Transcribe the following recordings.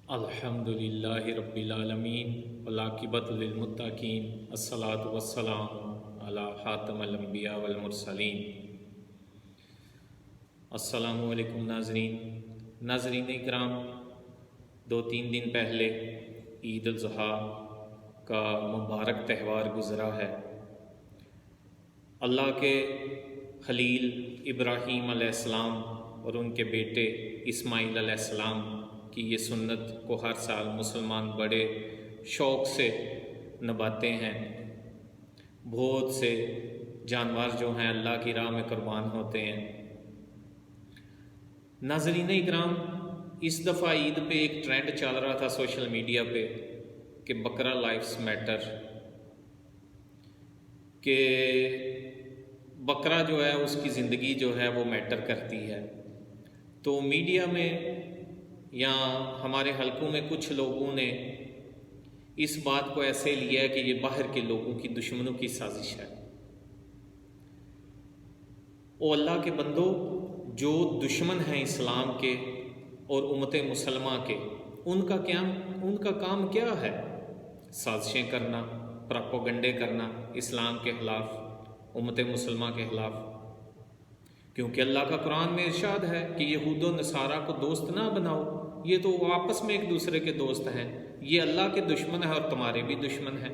الحمدللہ رب العالمین والعاقبۃ للمتقین الصلاۃ والسلام علی خاتم الانبیاء والمرسلین۔ السلام علیکم ناظرین اکرام، 2-3 دن پہلے عید الاضحیٰ کا مبارک تہوار گزرا ہے۔ اللہ کے خلیل ابراہیم علیہ السلام اور ان کے بیٹے اسماعیل علیہ السلام کی یہ سنت کو ہر سال مسلمان بڑے شوق سے نبھاتے ہیں۔ بہت سے جانور جو ہیں اللہ کی راہ میں قربان ہوتے ہیں۔ ناظرین اکرام، اس دفعہ عید پہ ایک ٹرینڈ چل رہا تھا سوشل میڈیا پہ کہ بکرا لائفز میٹر، کہ بکرا جو ہے اس کی زندگی جو ہے وہ میٹر کرتی ہے۔ تو میڈیا میں یا ہمارے حلقوں میں کچھ لوگوں نے اس بات کو ایسے لیا کہ یہ باہر کے لوگوں کی دشمنوں کی سازش ہے۔ او اللہ کے بندو، جو دشمن ہیں اسلام کے اور امت مسلمہ کے، ان کا کام کیا ہے؟ سازشیں کرنا، پروپیگنڈے کرنا اسلام کے خلاف، امت مسلمہ کے خلاف۔ کیونکہ اللہ کا قرآن میں ارشاد ہے کہ یہود و نصارہ کو دوست نہ بناؤ، یہ تو آپس میں ایک دوسرے کے دوست ہیں، یہ اللہ کے دشمن ہیں اور تمہارے بھی دشمن ہیں۔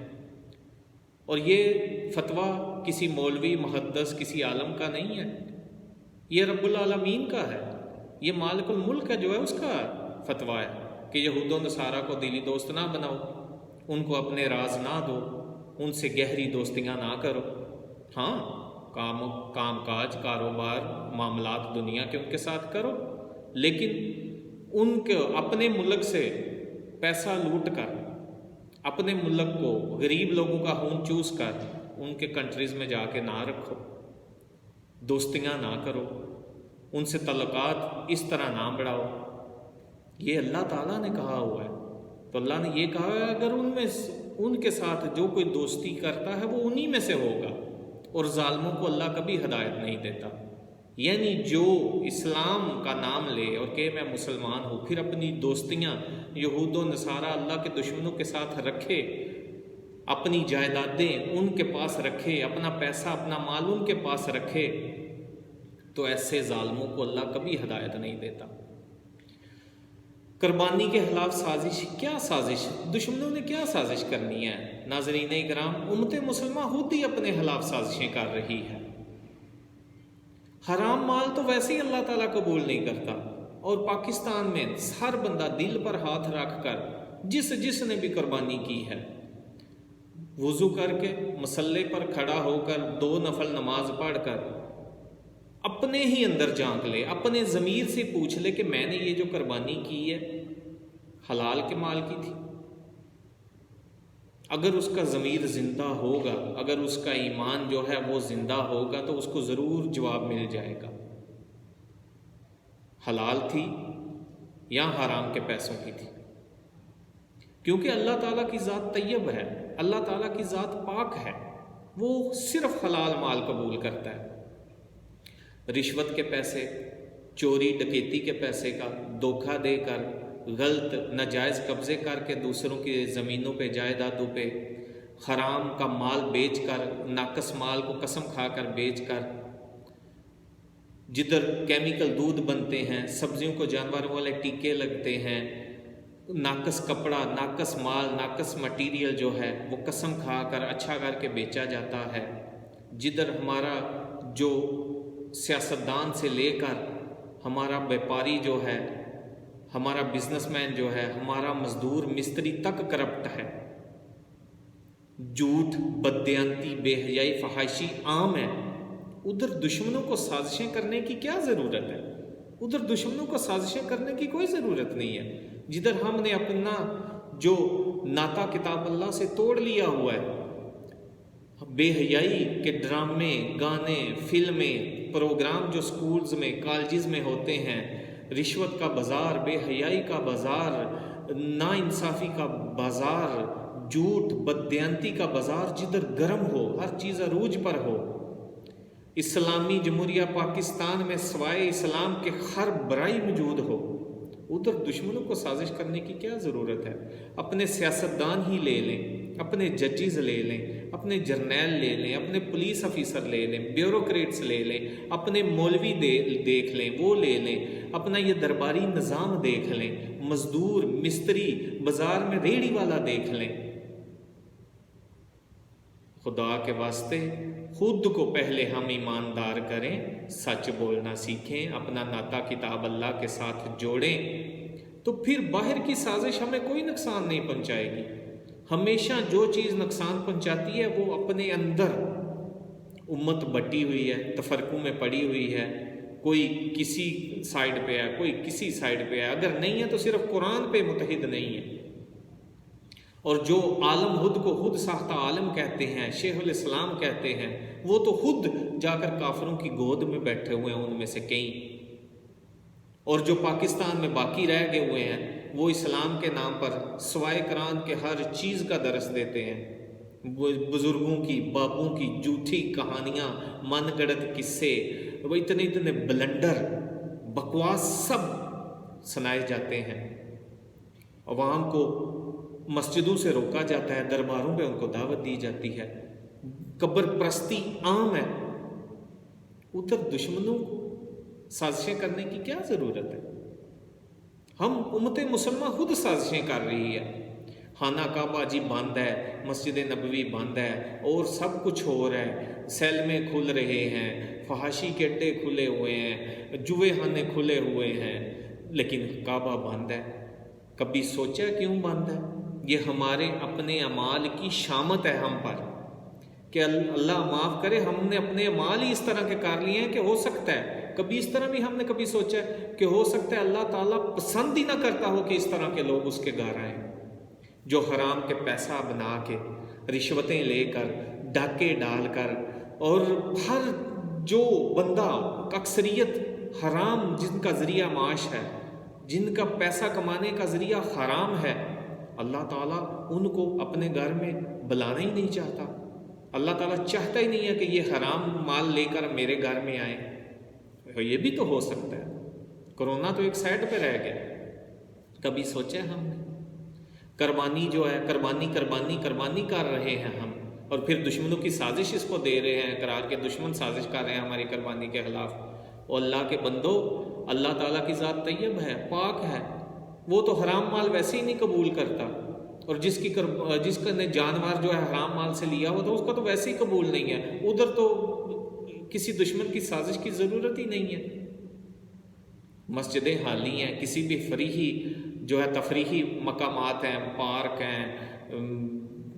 اور یہ فتویٰ کسی مولوی محدث کسی عالم کا نہیں ہے، یہ رب العالمین کا ہے، یہ مالک الملک ہے جو ہے اس کا فتویٰ ہے کہ یہود و نصارہ کو دلی دوست نہ بناؤ، ان کو اپنے راز نہ دو، ان سے گہری دوستیاں نہ کرو۔ ہاں، کام کاج، کاروبار، معاملات دنیا کے ان کے ساتھ کرو، لیکن ان کے اپنے ملک سے پیسہ لوٹ کر، اپنے ملک کو غریب لوگوں کا خون چوس کر ان کے کنٹریز میں جا کے نہ رکھو، دوستیاں نہ کرو، ان سے تعلقات اس طرح نہ بڑھاؤ۔ یہ اللہ تعالیٰ نے کہا ہوا ہے۔ تو اللہ نے یہ کہا ہے اگر ان کے ساتھ جو کوئی دوستی کرتا ہے وہ انہی میں سے ہوگا، اور ظالموں کو اللہ کبھی ہدایت نہیں دیتا۔ یعنی جو اسلام کا نام لے اور کہ میں مسلمان ہوں، پھر اپنی دوستیاں یہود و نصارہ اللہ کے دشمنوں کے ساتھ رکھے، اپنی جائیدادیں ان کے پاس رکھے، اپنا پیسہ اپنا مال ان کے پاس رکھے، تو ایسے ظالموں کو اللہ کبھی ہدایت نہیں دیتا۔ قربانی کے خلاف سازش، کیا سازش؟ دشمنوں نے کیا سازش کرنی ہے؟ ناظرین اکرام، امت مسلمہ خود ہی اپنے خلاف سازشیں کر رہی ہے۔ حرام مال تو ویسے ہی اللہ تعالیٰ قبول نہیں کرتا، اور پاکستان میں ہر بندہ دل پر ہاتھ رکھ کر جس نے بھی قربانی کی ہے، وضو کر کے مصلی پر کھڑا ہو کر 2 نفل نماز پڑھ کر اپنے ہی اندر جھانک لے، اپنے ضمیر سے پوچھ لے کہ میں نے یہ جو قربانی کی ہے حلال کے مال کی تھی۔ اگر اس کا ضمیر زندہ ہوگا، اگر اس کا ایمان جو ہے وہ زندہ ہوگا، تو اس کو ضرور جواب مل جائے گا، حلال تھی یا حرام کے پیسوں کی تھی۔ کیونکہ اللہ تعالیٰ کی ذات طیب ہے، اللہ تعالیٰ کی ذات پاک ہے، وہ صرف حلال مال قبول کرتا ہے۔ رشوت کے پیسے، چوری ڈکیتی کے پیسے کا دھوکہ دے کر، غلط ناجائز قبضے کر کے دوسروں کی زمینوں پہ، جائیدادوں پہ، حرام کا مال بیچ کر، ناقص مال کو قسم کھا کر بیچ کر، جدھر کیمیکل دودھ بنتے ہیں، سبزیوں کو جانوروں والے ٹیکے لگتے ہیں، ناقص کپڑا، ناقص مال، ناقص مٹیریل جو ہے وہ قسم کھا کر اچھا کر کے بیچا جاتا ہے، جدھر ہمارا جو سیاستدان سے لے کر ہمارا بیپاری جو ہے، ہمارا بزنس مین جو ہے، ہمارا مزدور مستری تک کرپٹ ہے، جھوٹ، بددیانتی، بے حیائی، فحاشی عام ہے۔ ادھر دشمنوں کو سازشیں کرنے کی کیا ضرورت ہے؟ ادھر دشمنوں کو سازشیں کرنے کی کوئی ضرورت نہیں ہے، جدھر ہم نے اپنا جو ناطہ کتاب اللہ سے توڑ لیا ہوا ہے۔ بے حیائی کے ڈرامے، گانے، فلمیں، پروگرام جو سکولز میں، کالجز میں ہوتے ہیں، رشوت کا بازار، بے حیائی کا بازار، ناانصافی کا بازار، جھوٹ بددیانتی کا بازار جدھر گرم ہو، ہر چیز عروج پر ہو، اسلامی جمہوریہ پاکستان میں سوائے اسلام کے ہر برائی موجود ہو، ادھر دشمنوں کو سازش کرنے کی کیا ضرورت ہے؟ اپنے سیاستدان ہی لے لیں، اپنے ججز لے لیں، اپنے جرنیل لے لیں، اپنے پولیس افیسر لے لیں، بیوروکریٹس لے لیں، اپنے مولوی دیکھ لیں، وہ لے لیں، اپنا یہ درباری نظام دیکھ لیں، مزدور، مستری، بازار میں ریڑھی والا دیکھ لیں۔ خدا کے واسطے خود کو پہلے ہم ایماندار کریں، سچ بولنا سیکھیں، اپنا ناطہ کتاب اللہ کے ساتھ جوڑیں، تو پھر باہر کی سازش ہمیں کوئی نقصان نہیں پہنچائے گی۔ ہمیشہ جو چیز نقصان پہنچاتی ہے وہ اپنے اندر امت بٹی ہوئی ہے، تفرقوں میں پڑی ہوئی ہے، کوئی کسی سائیڈ پہ ہے، کوئی کسی سائیڈ پہ ہے، اگر نہیں ہے تو صرف قرآن پہ متحد نہیں ہے۔ اور جو عالم خود کو خود ساختہ عالم کہتے ہیں، شیخ الاسلام کہتے ہیں، وہ تو خود جا کر کافروں کی گود میں بیٹھے ہوئے ہیں، ان میں سے کئی۔ اور جو پاکستان میں باقی رہ گئے ہوئے ہیں وہ اسلام کے نام پر سوائے قرآن کے ہر چیز کا درس دیتے ہیں، بزرگوں کی، بابوں کی جھوٹی کہانیاں، من گڑت قصے، وہ اتنے بلنڈر بکواس سب سنائے جاتے ہیں۔ عوام کو مسجدوں سے روکا جاتا ہے، درباروں پہ ان کو دعوت دی جاتی ہے، قبر پرستی عام ہے۔ ادھر دشمنوں کو سازشیں کرنے کی کیا ضرورت ہے؟ ہم امت مسلمہ خود سازشیں کر رہی ہے۔ خانہ کعبہ جی بند ہے، مسجد نبوی بند ہے، اور سب کچھ ہو رہا ہے، سیلمے کھل رہے ہیں، فحاشی کے اڈے کھلے ہوئے ہیں، جوے خانے کھلے ہوئے ہیں، لیکن کعبہ بند ہے۔ کبھی سوچا کیوں بند ہے؟ یہ ہمارے اپنے اعمال کی شامت ہے ہم پر، کہ اللہ معاف کرے ہم نے اپنے اعمال ہی اس طرح کے کر لیے ہیں کہ ہو سکتا ہے، کبھی اس طرح بھی ہم نے کبھی سوچا ہے کہ ہو سکتا ہے اللہ تعالیٰ پسند ہی نہ کرتا ہو کہ اس طرح کے لوگ اس کے گھر آئیں، جو حرام کے پیسہ بنا کے، رشوتیں لے کر، ڈاکے ڈال کر، اور ہر جو بندہ اکثریت حرام جن کا ذریعہ معاش ہے، جن کا پیسہ کمانے کا ذریعہ حرام ہے، اللہ تعالیٰ ان کو اپنے گھر میں بلانا ہی نہیں چاہتا۔ اللہ تعالیٰ چاہتا ہی نہیں ہے کہ یہ حرام مال لے کر میرے گھر میں آئیں۔ یہ بھی تو ہو سکتا ہے، کرونا تو ایک سائڈ پہ رہ گیا، کبھی سوچا ہے ہم نے؟ قربانی جو ہے، قربانی کر رہے ہیں ہم، اور پھر دشمنوں کی سازش اس کو دے رہے ہیں قرار کے دشمن سازش کر رہے ہیں ہماری قربانی کے خلاف۔ اور اللہ کے بندو، اللہ تعالیٰ کی ذات طیب ہے، پاک ہے، وہ تو حرام مال ویسے ہی نہیں قبول کرتا، اور جس کا نے جانور جو ہے حرام مال سے لیا ہوا تو اس کا تو ویسے ہی قبول نہیں ہے۔ ادھر تو کسی دشمن کی سازش کی ضرورت ہی نہیں ہے۔ مسجدیں خالی ہیں، کسی بھی جو ہے تفریحی مقامات ہیں، پارک ہیں،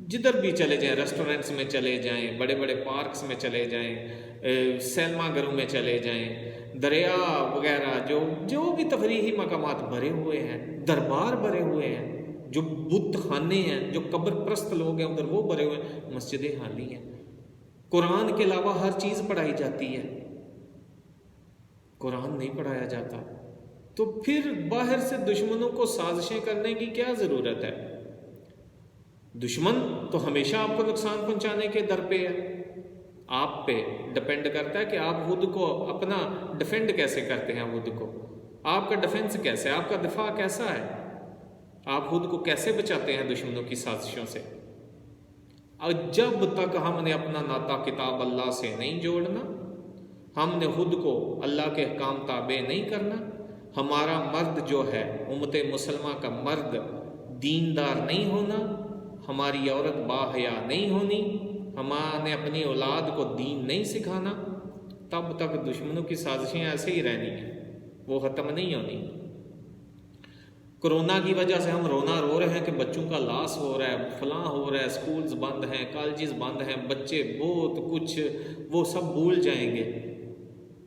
جدھر بھی چلے جائیں، ریسٹورنٹس میں چلے جائیں، بڑے بڑے پارکس میں چلے جائیں، سینما گھروں میں چلے جائیں، دریا وغیرہ جو بھی تفریحی مقامات بھرے ہوئے ہیں، دربار بھرے ہوئے ہیں، جو بت خانے ہیں، جو قبر پرست لوگ ہیں ادھر وہ بھرے ہوئے ہیں، مسجدیں خالی ہیں۔ قرآن کے علاوہ ہر چیز پڑھائی جاتی ہے، قرآن نہیں پڑھایا جاتا، تو پھر باہر سے دشمنوں کو سازشیں کرنے کی کیا ضرورت ہے؟ دشمن تو ہمیشہ آپ کو نقصان پہنچانے کے در پہ ہے، آپ پہ ڈپینڈ کرتا ہے کہ آپ خود کو اپنا ڈیفینڈ کیسے کرتے ہیں، خود کو آپ کا ڈیفنس کیسے، آپ کا دفاع کیسا ہے، آپ خود کو کیسے بچاتے ہیں دشمنوں کی سازشوں سے۔ اور جب تک ہم نے اپنا ناطہ کتاب اللہ سے نہیں جوڑنا، ہم نے خود کو اللہ کے احکام تابع نہیں کرنا، ہمارا مرد جو ہے، امت مسلمہ کا مرد دیندار نہیں ہونا، ہماری عورت باحیا نہیں ہونی، ہمارے اپنی اولاد کو دین نہیں سکھانا، تب تک دشمنوں کی سازشیں ایسے ہی رہنی ہیں، وہ ختم نہیں ہونی۔ کرونا کی وجہ سے ہم رونا رو رہے ہیں کہ بچوں کا لاس ہو رہا ہے، فلاں ہو رہا ہے، سکولز بند ہیں، کالجز بند ہیں، بچے بہت کچھ وہ سب بھول جائیں گے،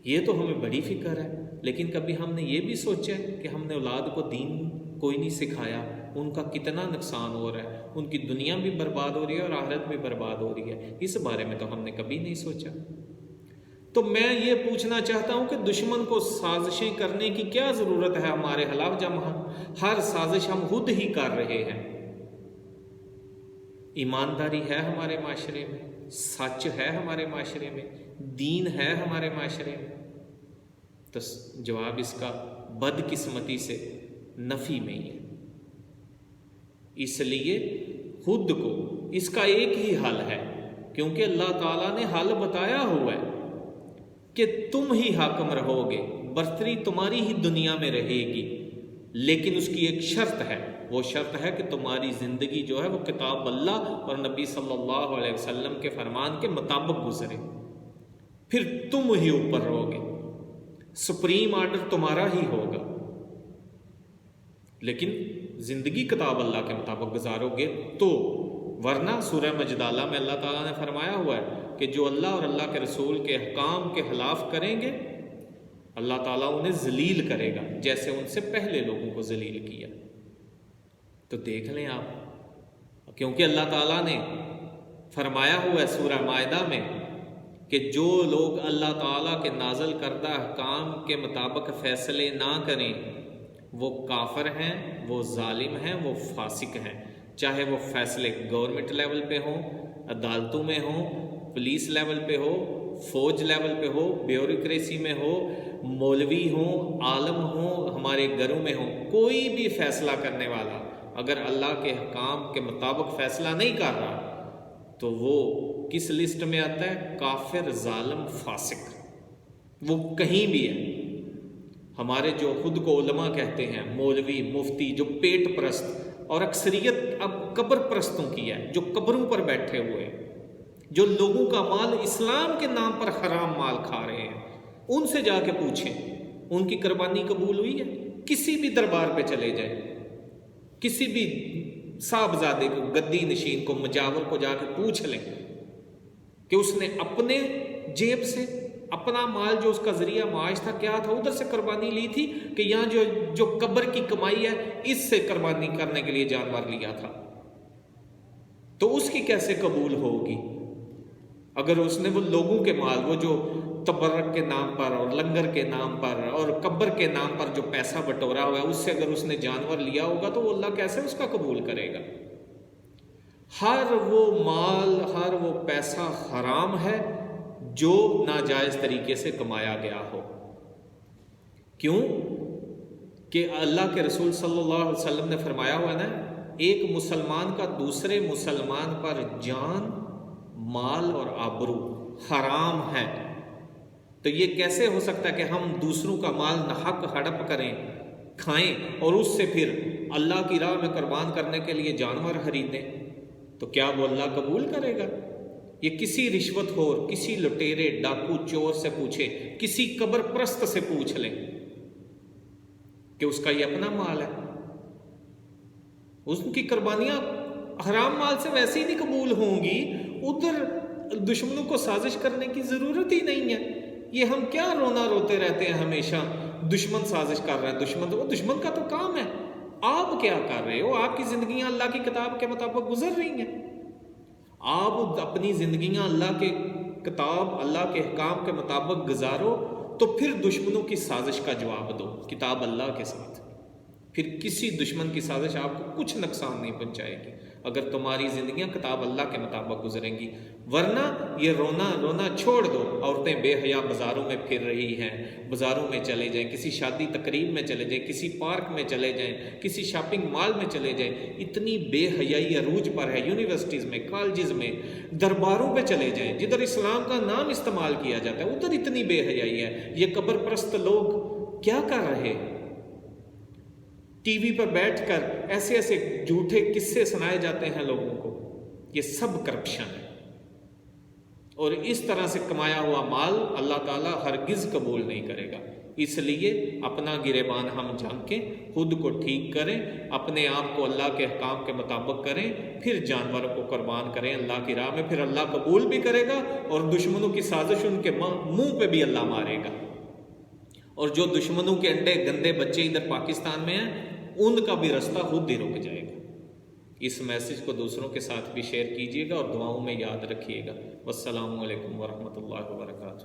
یہ تو ہمیں بڑی فکر ہے۔ لیکن کبھی ہم نے یہ بھی سوچا ہے کہ ہم نے اولاد کو دین کوئی نہیں سکھایا، ان کا کتنا نقصان ہو رہا ہے، ان کی دنیا بھی برباد ہو رہی ہے اور آخرت بھی برباد ہو رہی ہے، اس بارے میں تو ہم نے کبھی نہیں سوچا۔ تو میں یہ پوچھنا چاہتا ہوں کہ دشمن کو سازشیں کرنے کی کیا ضرورت ہے ہمارے خلاف، جب ہر سازش ہم خود ہی کر رہے ہیں؟ ایمانداری ہے ہمارے معاشرے میں، سچ ہے ہمارے معاشرے میں، دین ہے ہمارے معاشرے میں؟ تو جواب اس کا بدقسمتی سے نفی میں ہی ہے۔ اس لیے خود کو اس کا ایک ہی حل ہے، کیونکہ اللہ تعالیٰ نے حل بتایا ہوا ہے کہ تم ہی حاکم رہو گے، برتری تمہاری ہی دنیا میں رہے گی، لیکن اس کی ایک شرط ہے، وہ شرط ہے کہ تمہاری زندگی جو ہے وہ کتاب اللہ اور نبی صلی اللہ علیہ وسلم کے فرمان کے مطابق گزرے، پھر تم ہی اوپر رہو گے، سپریم آرڈر تمہارا ہی ہوگا۔ لیکن زندگی کتاب اللہ کے مطابق گزارو گے تو، ورنہ سورہ مجدالہ میں اللہ تعالیٰ نے فرمایا ہوا ہے کہ جو اللہ اور اللہ کے رسول کے احکام کے خلاف کریں گے اللہ تعالیٰ انہیں ذلیل کرے گا، جیسے ان سے پہلے لوگوں کو ذلیل کیا۔ تو دیکھ لیں آپ، کیونکہ اللہ تعالیٰ نے فرمایا ہوا ہے سورہ مائدہ میں کہ جو لوگ اللہ تعالیٰ کے نازل کردہ احکام کے مطابق فیصلے نہ کریں وہ کافر ہیں، وہ ظالم ہیں، وہ فاسق ہیں، چاہے وہ فیصلے گورنمنٹ لیول پہ ہوں، عدالتوں میں ہوں، پولیس لیول پہ ہو، فوج لیول پہ ہو، بیوروکریسی میں ہو، مولوی ہوں، عالم ہوں، ہمارے گھروں میں ہوں، کوئی بھی فیصلہ کرنے والا اگر اللہ کے احکام کے مطابق فیصلہ نہیں کر رہا تو وہ کس لسٹ میں آتا ہے؟ کافر، ظالم، فاسق، وہ کہیں بھی ہے۔ ہمارے جو خود کو علماء کہتے ہیں، مولوی، مفتی، جو پیٹ پرست، اور اکثریت اب قبر پرستوں کی ہے، جو قبروں پر بیٹھے ہوئے، جو لوگوں کا مال اسلام کے نام پر حرام مال کھا رہے ہیں، ان سے جا کے پوچھیں ان کی قربانی قبول ہوئی ہے؟ کسی بھی دربار پہ چلے جائیں، کسی بھی صاحبزادے کو، گدی نشین کو، مجاور کو جا کے پوچھ لیں کہ اس نے اپنے جیب سے اپنا مال جو اس کا ذریعہ معاش تھا کیا تھا، ادھر سے قربانی لی تھی کہ یہاں جو قبر کی کمائی ہے اس سے قربانی کرنے کے لیے جانور لیا تھا، تو اس کی کیسے قبول ہوگی؟ اگر اس نے وہ لوگوں کے مال، وہ جو تبرک کے نام پر اور لنگر کے نام پر اور قبر کے نام پر جو پیسہ بٹورا ہوا ہے، اس سے اگر اس نے جانور لیا ہوگا تو وہ اللہ کیسے اس کا قبول کرے گا؟ ہر وہ مال، ہر وہ پیسہ حرام ہے جو ناجائز طریقے سے کمایا گیا ہو۔ کیوں کہ اللہ کے رسول صلی اللہ علیہ وسلم نے فرمایا ہوا نا، ایک مسلمان کا دوسرے مسلمان پر جان، مال اور آبرو حرام ہے۔ تو یہ کیسے ہو سکتا ہے کہ ہم دوسروں کا مال ناحق ہڑپ کریں، کھائیں، اور اس سے پھر اللہ کی راہ میں قربان کرنے کے لیے جانور خریدیں؟ تو کیا وہ اللہ قبول کرے گا؟ یہ کسی رشوت خور، کسی لٹیرے، ڈاکو، چور سے پوچھے، کسی قبر پرست سے پوچھ لیں کہ اس کا یہ اپنا مال ہے، اس کی قربانیاں حرام مال سے ویسے ہی نہیں قبول ہوں گی، ادھر دشمنوں کو سازش کرنے کی ضرورت ہی نہیں ہے۔ یہ ہم کیا رونا روتے رہتے ہیں ہمیشہ، دشمن سازش کر رہا ہے، وہ دشمن کا تو کام ہے۔ آپ کیا کر رہے ہو؟ آپ کی زندگیاں اللہ کی کتاب کے مطابق گزر رہی ہیں، آپ اپنی زندگیاں اللہ کے کتاب، اللہ کے احکام کے مطابق گزارو، تو پھر دشمنوں کی سازش کا جواب دو کتاب اللہ کے ساتھ، پھر کسی دشمن کی سازش آپ کو کچھ نقصان نہیں پہنچائے گی اگر تمہاری زندگیاں کتاب اللہ کے مطابق گزریں گی۔ ورنہ یہ رونا چھوڑ دو۔ عورتیں بے حیا بازاروں میں پھر رہی ہیں، بازاروں میں چلے جائیں، کسی شادی تقریب میں چلے جائیں، کسی پارک میں چلے جائیں، کسی شاپنگ مال میں چلے جائیں، اتنی بے حیائی عروج پر ہے، یونیورسٹیز میں، کالجز میں، درباروں پہ چلے جائیں جدھر اسلام کا نام استعمال کیا جاتا ہے، ادھر اتنی بے حیائی ہے۔ یہ قبر پرست لوگ کیا کر رہے ہیں؟ ٹی وی پر بیٹھ کر ایسے ایسے جھوٹے قصے سنائے جاتے ہیں لوگوں کو، یہ سب کرپشن ہے، اور اس طرح سے کمایا ہوا مال اللہ تعالیٰ ہرگز قبول نہیں کرے گا۔ اس لیے اپنا گریبان ہم جھانکیں، خود کو ٹھیک کریں، اپنے آپ کو اللہ کے احکام کے مطابق کریں، پھر جانوروں کو قربان کریں اللہ کی راہ میں، پھر اللہ قبول بھی کرے گا، اور دشمنوں کی سازش ان کے منہ پہ بھی اللہ مارے گا۔ اور جو دشمنوں کے انڈے گندے بچے ادھر پاکستان میں ہیں، ان کا بھی رستہ خود ہی رک جائے گا۔ اس میسج کو دوسروں کے ساتھ بھی شیئر کیجیے گا اور دعاؤں میں یاد رکھیے گا۔ والسلام علیکم ورحمۃ اللہ وبرکاتہ۔